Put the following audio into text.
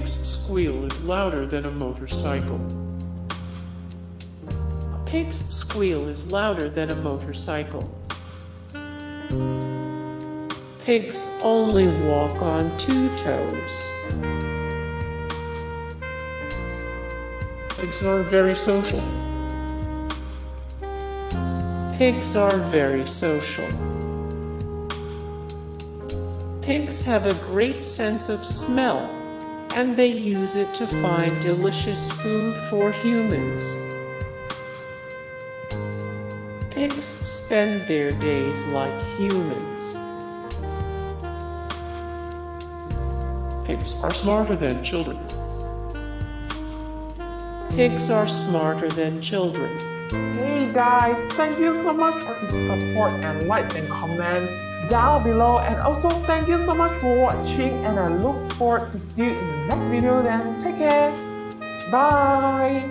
pig's squeal is louder than a motorcycle. A pig's squeal is louder than a motorcycle. Pigs only walk on 2 toes. Pigs are very social. Pigs are very social. Pigs have a great sense of smell, and they use it to find delicious food for humans. Pigs spend their days like humans. Pigs are smarter than children. Pigs are smarter than children. Hey guys, thank you so much for the support and like and comment down below, and also thank you so much for watching, and I look forward to see you in the next video. Then take care. Bye.